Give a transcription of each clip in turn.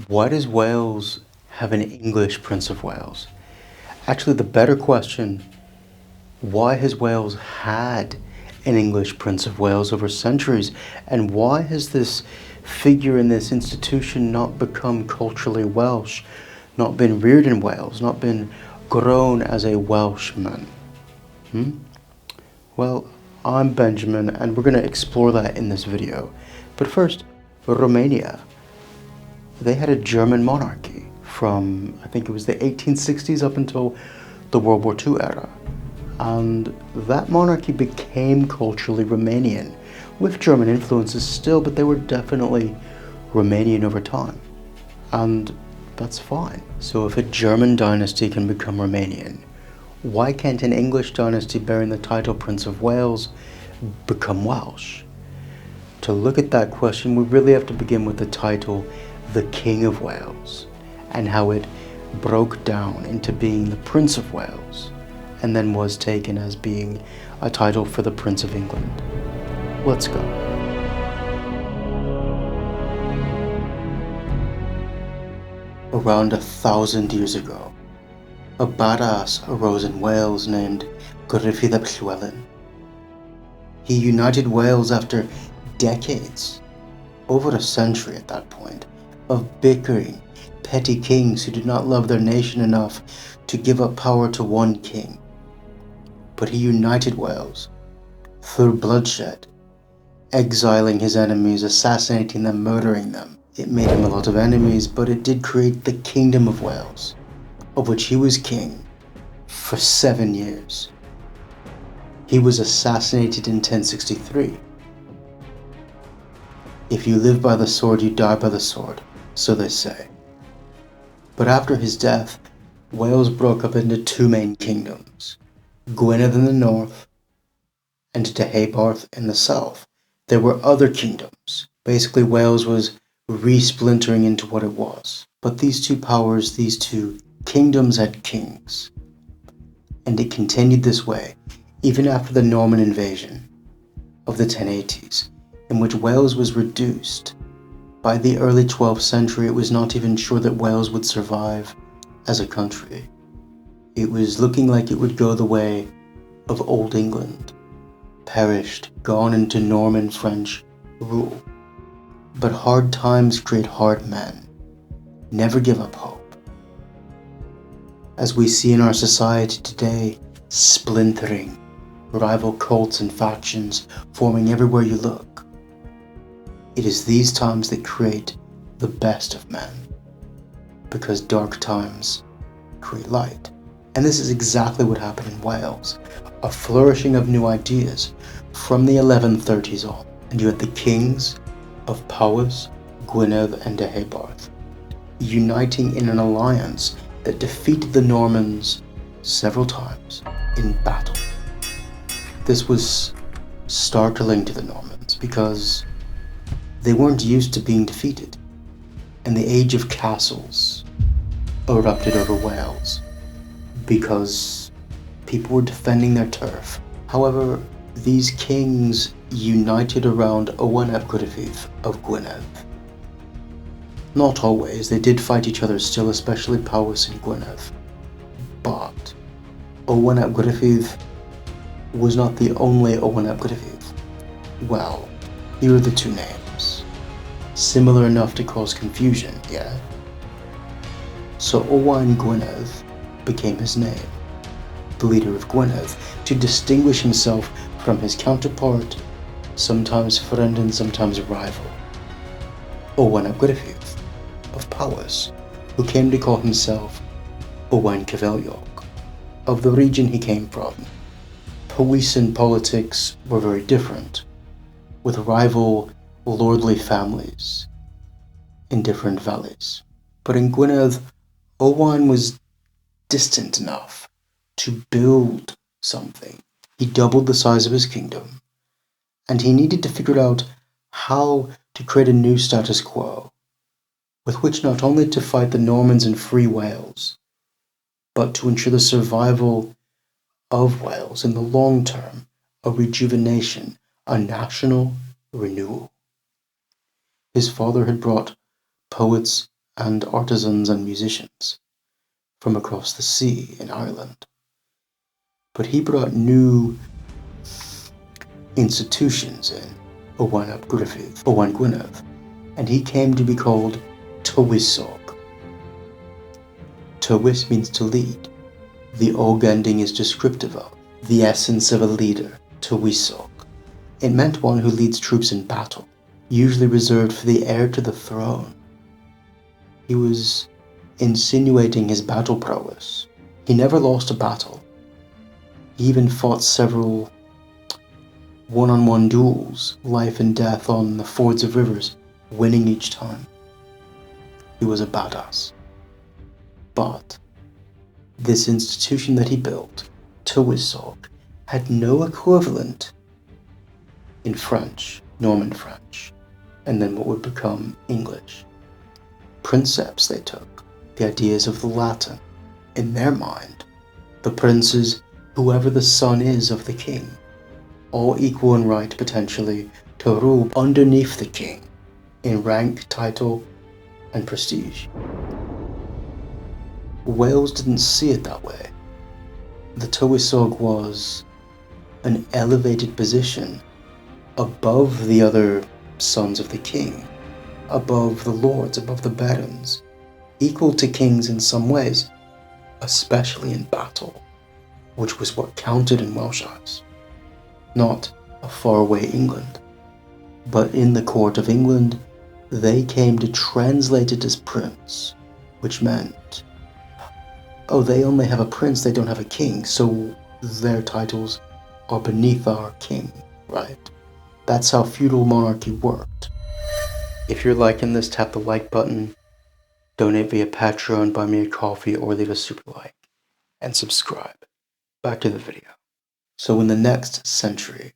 Why does Wales have an English Prince of Wales? Actually, the better question, why has Wales had an English Prince of Wales over centuries? And why has this figure in this institution not become culturally Welsh, not been reared in Wales, not been grown as a Welshman? Well, I'm Benjamin, and we're going to explore that in this video. But first, Romania. They had a German monarchy from, I think it was the 1860s up until the World War II era. And that monarchy became culturally Romanian, with German influences still, but they were definitely Romanian over time. And that's fine. So if a German dynasty can become Romanian, why can't an English dynasty bearing the title Prince of Wales become Welsh? To look at that question, we really have to begin with the title the King of Wales, and how it broke down into being the Prince of Wales, and then was taken as being a title for the Prince of England. Let's go. Around 1,000 years ago, a badass arose in Wales named Gruffydd ap Llywelyn. He united Wales after decades, over a century at that point, of bickering, petty kings who did not love their nation enough to give up power to one king. But he united Wales through bloodshed, exiling his enemies, assassinating them, murdering them. It made him a lot of enemies, but it did create the Kingdom of Wales, of which he was king for 7 years. He was assassinated in 1063. If you live by the sword, you die by the sword, so they say. But after his death, Wales broke up into two main kingdoms, Gwynedd in the north and Deheubarth in the south. There were other kingdoms. Basically, Wales was re-splintering into what it was. But these two powers, these two kingdoms had kings. And it continued this way, even after the Norman invasion of the 1080s, in which Wales was reduced. By the early 12th century, it was not even sure that Wales would survive as a country. It was looking like it would go the way of Old England, perished, gone into Norman French rule. But hard times create hard men. Never give up hope. As we see in our society today, splintering, rival cults and factions forming everywhere you look. It is these times that create the best of men, because dark times create light. And this is exactly what happened in Wales, a flourishing of new ideas from the 1130s on. And you had the kings of Powys, Gwynedd and Deheubarth uniting in an alliance that defeated the Normans several times in battle. This was startling to the Normans because they weren't used to being defeated, and the age of castles erupted over Wales because people were defending their turf. However, these kings united around Owain ap Gruffydd of Gwynedd. Not always, they did fight each other still, especially Powys and Gwynedd. But Owain ap Gruffydd was not the only Owain ap Gruffydd. Well, here are the two names. Similar enough to cause confusion, yeah? So Owain Gwynedd became his name, the leader of Gwynedd, to distinguish himself from his counterpart, sometimes friend and sometimes rival, Owain ap Gruffydd of Powys, who came to call himself Owain Tywysog. Of the region he came from, Powysian politics were very different, with rival lordly families in different valleys. But in Gwynedd, Owain was distant enough to build something. He doubled the size of his kingdom, and he needed to figure out how to create a new status quo, with which not only to fight the Normans and free Wales, but to ensure the survival of Wales in the long term, a rejuvenation, a national renewal. His father had brought poets and artisans and musicians from across the sea in Ireland. But he brought new institutions in Owain ap Gwynedd, and he came to be called Tywysog. Tywys means to lead. The og ending is descriptive of the essence of a leader, Tywysog. It meant one who leads troops in battle, usually reserved for the heir to the throne. He was insinuating his battle prowess. He never lost a battle. He even fought several one-on-one duels, life and death on the fords of rivers, winning each time. He was a badass. But this institution that he built, Tywysog, had no equivalent in French, Norman French, and then what would become English. Princeps they took, the ideas of the Latin. In their mind, the prince is whoever the son is of the king, all equal in right potentially to rule underneath the king in rank, title, and prestige. Wales didn't see it that way. The Tywysog was an elevated position above the other sons of the king, above the lords, above the barons, equal to kings in some ways, especially in battle, which was what counted in Welsh eyes. Not a faraway England, but in the court of England, they came to translate it as prince, which meant, oh, they only have a prince, they don't have a king, so their titles are beneath our king, right? That's how feudal monarchy worked. If you're liking this, tap the like button, donate via Patreon, buy me a coffee, or leave a super like, and subscribe. Back to the video. So in the next century,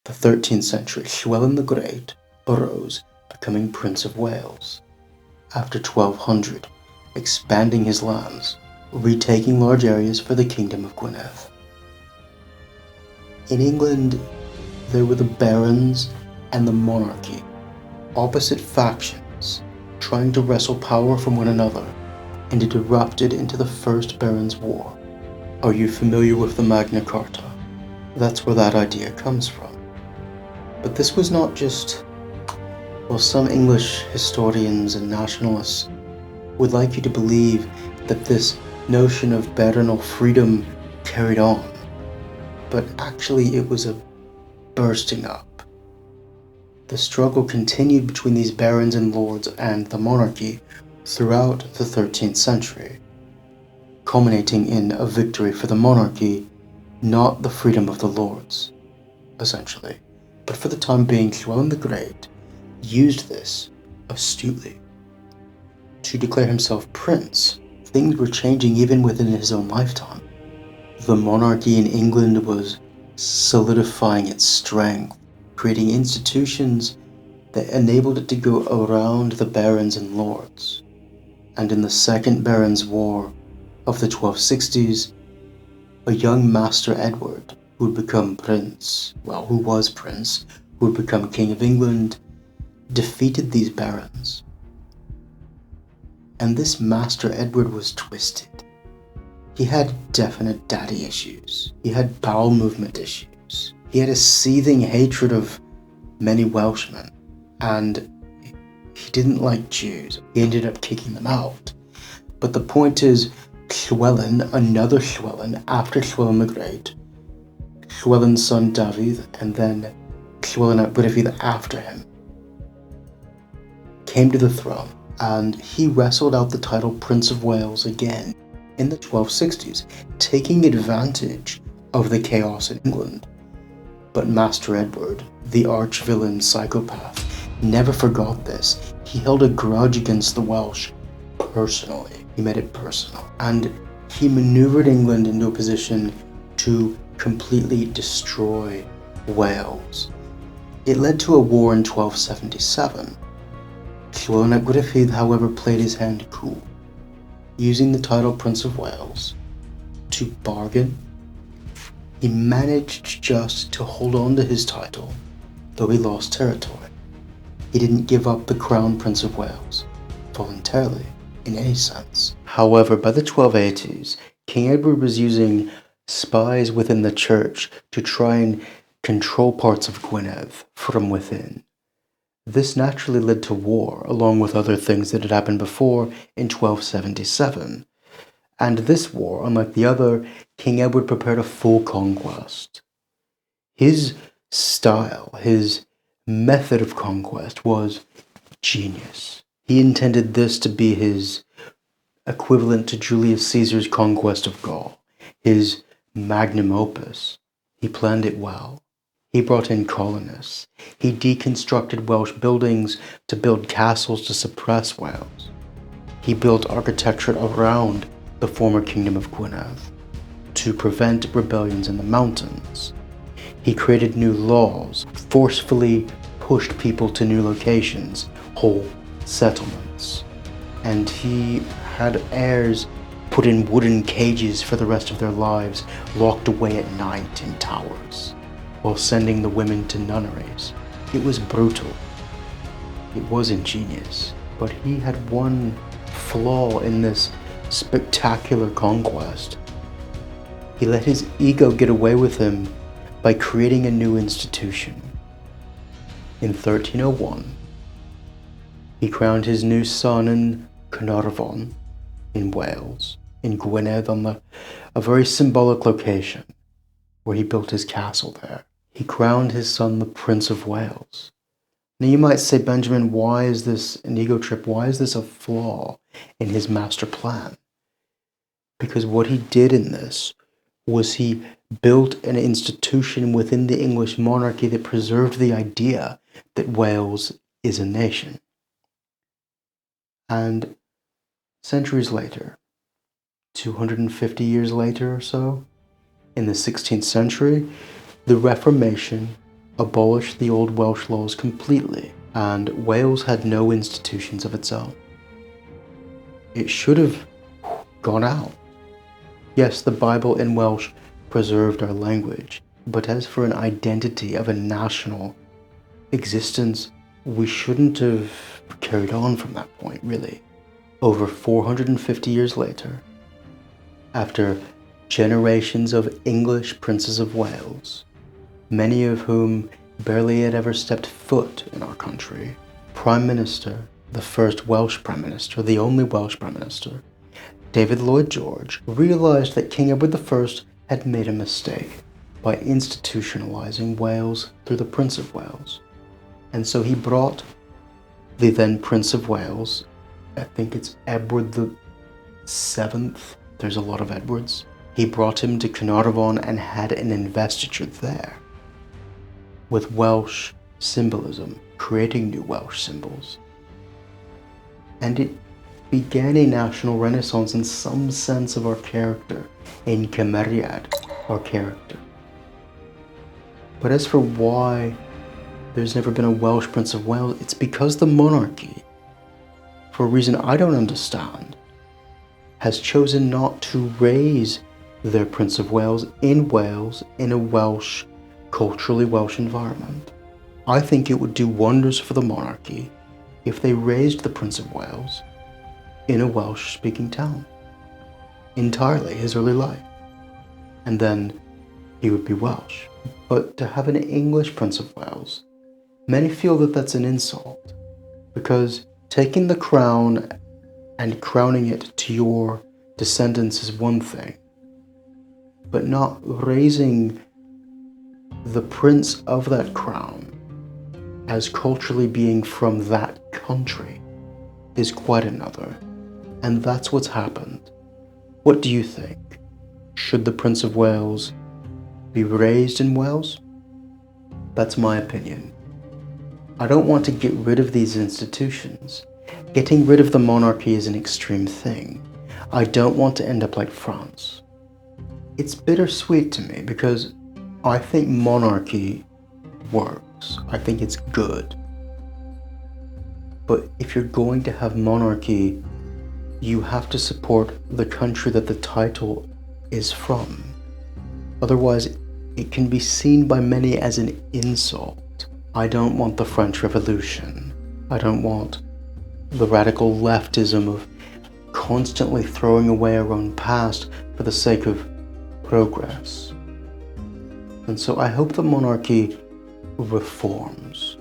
the 13th century, Llywelyn the Great arose, becoming Prince of Wales. After 1200, expanding his lands, retaking large areas for the Kingdom of Gwynedd. In England, there were the barons and the monarchy, opposite factions, trying to wrestle power from one another, and it erupted into the First Barons' War. Are you familiar with the Magna Carta? That's where that idea comes from. But this was not just, well, some English historians and nationalists would like you to believe that this notion of baronal freedom carried on, but actually it was a bursting up. The struggle continued between these barons and lords and the monarchy throughout the 13th century, culminating in a victory for the monarchy, not the freedom of the lords, essentially. But for the time being, Llywelyn the Great used this astutely to declare himself prince. Things were changing even within his own lifetime. The monarchy in England was solidifying its strength, creating institutions that enabled it to go around the barons and lords. And in the Second Barons' War of the 1260s, a young Master Edward, who would become prince, who would become King of England, defeated these barons. And this Master Edward was twisted. He had definite daddy issues. He had bowel movement issues. He had a seething hatred of many Welshmen, and he didn't like Jews. He ended up kicking them out. But the point is, Llywelyn, another Llywelyn after Llywelyn the Great, Llywelyn's son Dafydd, and then Llywelyn ap Gruffudd after him, came to the throne, and he wrestled out the title Prince of Wales again in the 1260s, taking advantage of the chaos in England. But Master Edward, the arch-villain psychopath, never forgot this. He held a grudge against the Welsh personally. He made it personal. And he maneuvered England into a position to completely destroy Wales. It led to a war in 1277. Llywelyn ap Gruffudd, however, played his hand cool, using the title Prince of Wales to bargain. He managed just to hold on to his title, though he lost territory. He didn't give up the crown Prince of Wales voluntarily in any sense. However, by the 1280s, King Edward was using spies within the church to try and control parts of Gwynedd from within. This naturally led to war, along with other things that had happened before in 1277. And this war, unlike the other, King Edward prepared a full conquest. His style, his method of conquest was genius. He intended this to be his equivalent to Julius Caesar's conquest of Gaul, his magnum opus. He planned it well. He brought in colonists. He deconstructed Welsh buildings to build castles to suppress Wales. He built architecture around the former kingdom of Gwynedd to prevent rebellions in the mountains. He created new laws, forcefully pushed people to new locations, whole settlements. And he had heirs put in wooden cages for the rest of their lives, locked away at night in towers, while sending the women to nunneries. It was brutal. It was ingenious. But he had one flaw in this spectacular conquest. He let his ego get away with him by creating a new institution. In 1301, he crowned his new son in Caernarfon in Wales, in Gwynedd, on a very symbolic location, where he built his castle there. He crowned his son the Prince of Wales. Now you might say, Benjamin, why is this an ego trip? Why is this a flaw in his master plan? Because what he did in this was he built an institution within the English monarchy that preserved the idea that Wales is a nation. And centuries later, 250 years later or so, in the 16th century, the Reformation abolished the old Welsh laws completely, and Wales had no institutions of its own. It should have gone out. Yes, the Bible in Welsh preserved our language, but as for an identity of a national existence, we shouldn't have carried on from that point, really. Over 450 years later, after generations of English princes of Wales, many of whom barely had ever stepped foot in our country, Prime Minister, the first Welsh Prime Minister, the only Welsh Prime Minister, David Lloyd George, realized that King Edward I had made a mistake by institutionalizing Wales through the Prince of Wales. And so he brought the then Prince of Wales, I think it's Edward the Seventh, there's a lot of Edwards, he brought him to Caernarfon and had an investiture there with Welsh symbolism, creating new Welsh symbols. And it began a national renaissance in some sense of our character, in cymeriad, our character. But as for why there's never been a Welsh Prince of Wales, it's because the monarchy, for a reason I don't understand, has chosen not to raise their Prince of Wales in a Welsh, culturally Welsh environment. I think it would do wonders for the monarchy if they raised the Prince of Wales in a Welsh-speaking town entirely his early life, and then he would be Welsh. But to have an English Prince of Wales, many feel that that's an insult, because taking the crown and crowning it to your descendants is one thing, but not raising the prince of that crown as culturally being from that country is quite another. And that's what's happened. What do you think? Should the Prince of Wales be raised in Wales? That's my opinion. I don't want to get rid of these institutions. Getting rid of the monarchy is an extreme thing. I don't want to end up like France. It's bittersweet to me because I think monarchy works. I think it's good. But if you're going to have monarchy, you have to support the country that the title is from. Otherwise, it can be seen by many as an insult. I don't want the French Revolution. I don't want the radical leftism of constantly throwing away our own past for the sake of progress. And so I hope the monarchy reforms.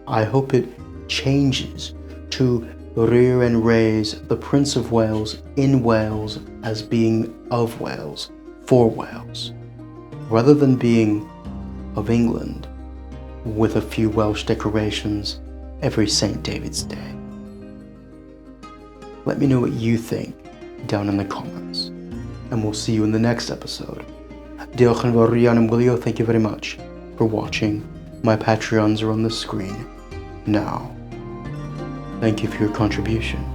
I hope it changes to rear and raise the Prince of Wales in Wales as being of Wales, for Wales, rather than being of England with a few Welsh decorations every St. David's Day. Let me know what you think down in the comments, and we'll see you in the next episode. Diolch yn fawr iawn am gwylio. Thank you very much for watching. My Patreons are on the screen now. Thank you for your contribution.